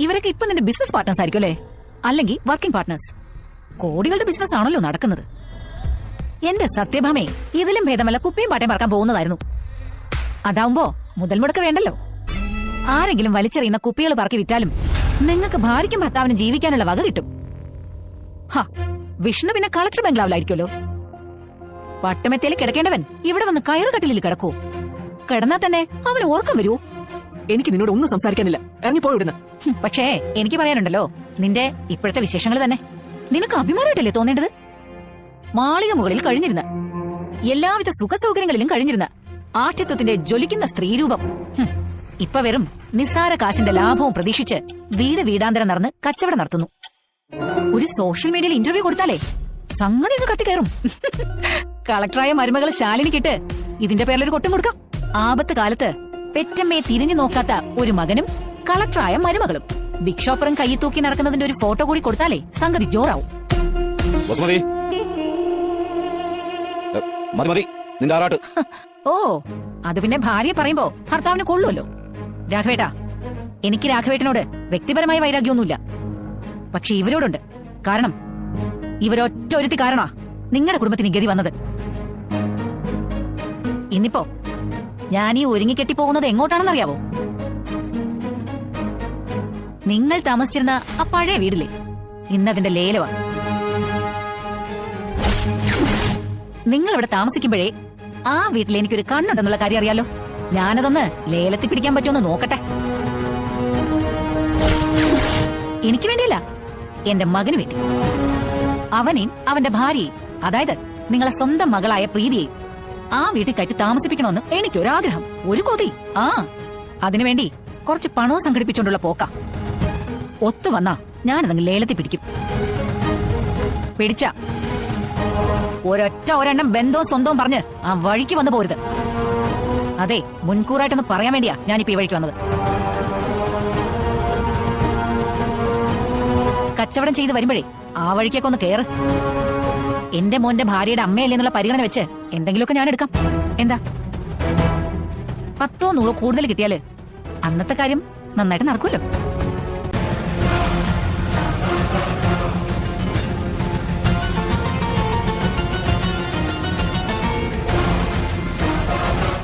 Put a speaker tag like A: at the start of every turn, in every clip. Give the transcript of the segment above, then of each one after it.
A: ഇവരൊക്കെ ഇപ്പൊ നിന്റെ ബിസിനസ് പാർട്ട്നേഴ്സ് ആയിരിക്കും അല്ലേ? അല്ലെങ്കിൽ വർക്കിംഗ് പാർട്ട്നേഴ്സ്. കോടികളുടെ ബിസിനസ് ആണല്ലോ നടക്കുന്നത്. എന്റെ സത്യഭാമേ, ഇതിലും ഭേദമല്ല കുപ്പിയും പാട്ടയും പറക്കാൻ പോകുന്നതായിരുന്നു. അതാവുമ്പോ മുതൽ മുടക്ക് വേണ്ടല്ലോ. ആരെങ്കിലും വലിച്ചെറിയുന്ന കുപ്പികൾ പറക്കി വിറ്റാലും നിങ്ങൾക്ക് ഭാര്യയ്ക്കും ഭർത്താവിനും ജീവിക്കാനുള്ള വക കിട്ടും. വിഷ്ണു പിന്നെ കളക്ടർ ബംഗ്ലാവിലായിരിക്കുമല്ലോ. പട്ടുമെത്തേൽ കിടക്കേണ്ടവൻ ഇവിടെ വന്ന് കയറുകട്ടിലിൽ കിടക്കൂ. കിടന്നാൽ തന്നെ അവന് ഓർക്കം വരുമോ?
B: എനിക്ക് നിന്നോട് ഒന്നും സംസാരിക്കാനില്ല, ഇറങ്ങിപ്പോയി ഇവിടുന്ന്.
A: പക്ഷേ എനിക്ക് പറയാനുണ്ടല്ലോ, നിന്റെ ഇപ്പോഴത്തെ വിശേഷങ്ങൾ തന്നെ നിനക്ക് അഭിമാനമായിട്ടല്ലേ തോന്നേണ്ടത്? മാളിക മുകളിൽ കഴിഞ്ഞിരുന്ന, എല്ലാവിധ സുഖസൗകര്യങ്ങളിലും കഴിഞ്ഞിരുന്ന ആഠ്യത്വത്തിന്റെ ജ്വലിക്കുന്ന സ്ത്രീരൂപം ഇപ്പൊ വെറും നിസ്സാര കാശിന്റെ ലാഭവും പ്രതീക്ഷിച്ച് വീട് വീടാന്തരം നടന്ന് കച്ചവടം നടത്തുന്നു. ഒരു സോഷ്യൽ മീഡിയയിൽ ഇന്റർവ്യൂ കൊടുത്താലേ സംഗതി ഇത് കത്തിക്കയറും. കളക്ടറായ മരുമകൾ ശാലിനിക്കിട്ട് ഇതിന്റെ പേരിലൊരു കൊട്ടും കൊടുക്കാം. ആപത്ത് കാലത്ത് പെറ്റമ്മയെ തിരിഞ്ഞു നോക്കാത്ത ഒരു മകനും കളക്ടറായ മരുമകളും ബിഗ് ഷോപ്പറും കയ്യിൽ തൂക്കി നടക്കുന്നതിന്റെ ഒരു ഫോട്ടോ കൂടി കൊടുത്താലേ സംഗതി ജോറാവും. ഓ, അത് പിന്നെ ഭാര്യ പറയുമ്പോ ഭർത്താവിന് കൊള്ളുമല്ലോ. രാഘവേട്ടാ, എനിക്ക് രാഘവേട്ടനോട് വ്യക്തിപരമായ വൈരാഗ്യമൊന്നുമില്ല. പക്ഷെ ഇവരോടുണ്ട്. കാരണം ഇവരൊറ്റ ഒരുത്തി കാരണ നിങ്ങളുടെ കുടുംബത്തിന് ഗതി വന്നത്. ഇന്നിപ്പോ ഞാൻ ഈ ഒരുങ്ങിക്കെട്ടിപ്പോകുന്നത് എങ്ങോട്ടാണെന്നറിയാവോ? നിങ്ങൾ താമസിച്ചിരുന്ന ആ പഴയ വീടില്ലേ, ഇന്നതിന്റെ ലേലവാ. നിങ്ങൾ ഇവിടെ താമസിക്കുമ്പോഴേ ആ വീട്ടിൽ എനിക്കൊരു കണ്ണുണ്ടെന്നുള്ള കാര്യം അറിയാലോ. ഞാനതൊന്ന് ലേലത്തിൽ പിടിക്കാൻ പറ്റുമെന്ന് നോക്കട്ടെ. എനിക്ക് വേണ്ടിയല്ല, എന്റെ മകന് വേണ്ടി. അവനെയും അവന്റെ ഭാര്യയെയും, അതായത് നിങ്ങളെ സ്വന്തം മകളായ പ്രീതിയെയും ആ വീട്ടിൽ കയറ്റി താമസിപ്പിക്കണമെന്ന് എനിക്കൊരാഗ്രഹം, ഒരു കൊതി. അതിനുവേണ്ടി കുറച്ച് പണവും സംഘടിപ്പിച്ചുകൊണ്ടുള്ള പോക്ക. ഒത്തു വന്നാ ഞാനതങ്ങ് ലേലത്തിൽ പിടിക്കും. പിടിച്ച ഒരെണ്ണം ബന്ധവും സ്വന്തവും പറഞ്ഞ് ആ വഴിക്ക് വന്നു പോരുത്. അതെ, മുൻകൂറായിട്ടൊന്ന് പറയാൻ വേണ്ടിയാ ഞാനിപ്പോ ഈ വഴിക്ക് വന്നത്. കച്ചവടം ചെയ്ത് വരുമ്പോഴേ ആ വഴിക്കൊക്കെ ഒന്ന് കേറ്. എന്റെ മോന്റെ ഭാര്യയുടെ അമ്മയല്ലേ എന്നുള്ള പരിഗണന വെച്ച് എന്തെങ്കിലുമൊക്കെ ഞാൻ എടുക്കാം. എന്താ, 10 100 കൂടുതൽ കിട്ടിയാല് അന്നത്തെ കാര്യം നന്നായിട്ട് നടക്കുമല്ലോ.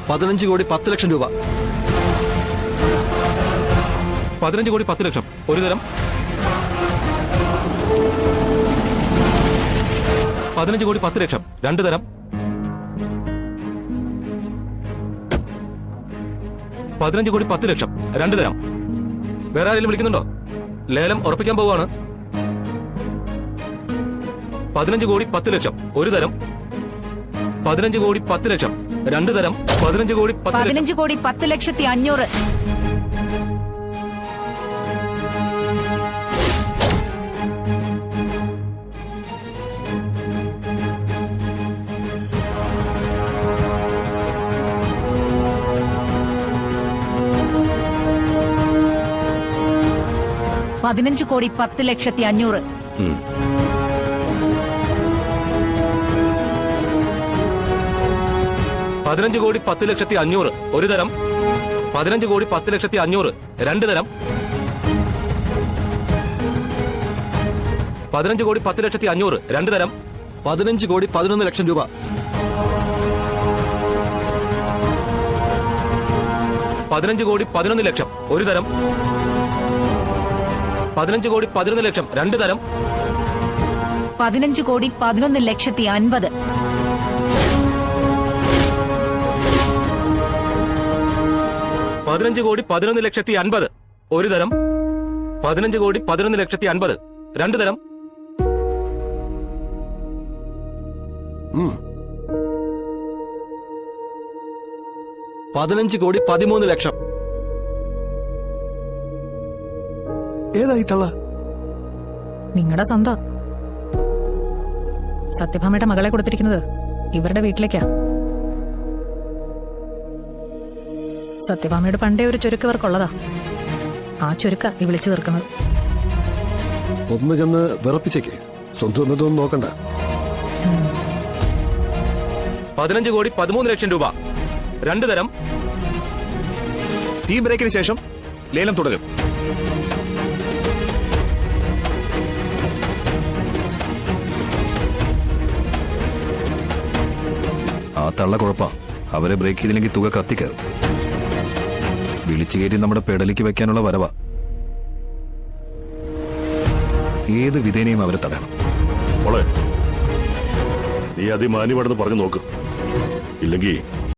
C: $15 കോടി 10 ലക്ഷം രൂപ.
D: 15 കോടി 10 ലക്ഷം ഒരു തരം. 15 കോടി 10 ലക്ഷം രണ്ടു തരം. 15 കോടി 10 ലക്ഷം രണ്ടു തരം. വേറെ ആരെങ്കിലും വിളിക്കുന്നുണ്ടോ? ലേലം ഉറപ്പിക്കാൻ പോവാണ്. 15 കോടി 10 ലക്ഷം ഒരു തരം. 15 കോടി 10 ലക്ഷം രണ്ടു തരം. 15 കോടി
A: 15 കോടി 10,500,000. 15 കോടി 10,500,000.
D: 15 കോടി 10,500,000 ഒരു തരം. 15 കോടി 10,500,000 രണ്ടു തരം. 15 കോടി 10,500,000 രണ്ടു തരം.
C: 15 കോടി 11 ലക്ഷം രൂപ.
D: 15 കോടി 11 ലക്ഷം ഒരു തരം. 15 കോടി 11 ലക്ഷം രണ്ടു തരം.
A: 15 കോടി 11,50,000.
D: 15 കോടി 11,50,000 ഒരു തരം. 15 കോടി 11,50,000 രണ്ടു തരം.
C: 15 കോടി 13 ലക്ഷം. ഏതായി തള്ള?
E: നിങ്ങളുടെ സ്വന്തം. സത്യഭാമയുടെ മകളെ കൊടുത്തിരിക്കുന്നത് ഇവരുടെ വീട്ടിലേക്കാ. സത്യഭാമയുടെ പണ്ടേ ഒരു ചുരുക്ക് ഇവർക്കുള്ളതാ. ആ ചുരുക്ക ഈ വിളിച്ചു തീർക്കുന്നത്.
C: ഒന്ന് ചെന്ന് വിറപ്പിച്ചേക്ക്. സ്വന്തം എന്നതൊന്നും നോക്കണ്ട.
D: 15 കോടി 13 ലക്ഷം രൂപ രണ്ടു തരം.
F: ടീ ബ്രേക്കിന് ശേഷം ലേലം തുടരും. ആ തള്ള കുഴപ്പാ. അവരെ ബ്രേക്ക് ചെയ്തില്ലെങ്കിൽ തുക കത്തിക്കയറും. വിളിച്ചു കയറ്റി നമ്മുടെ പെടലിക്ക് വെക്കാനുള്ള വരവാ. ഏത് വിധേനയും അവരെ തടയണം.
G: മോളെ, നീ അതിമാന്യമാണെന്ന് പറഞ്ഞു നോക്ക്. ഇല്ലെങ്കിൽ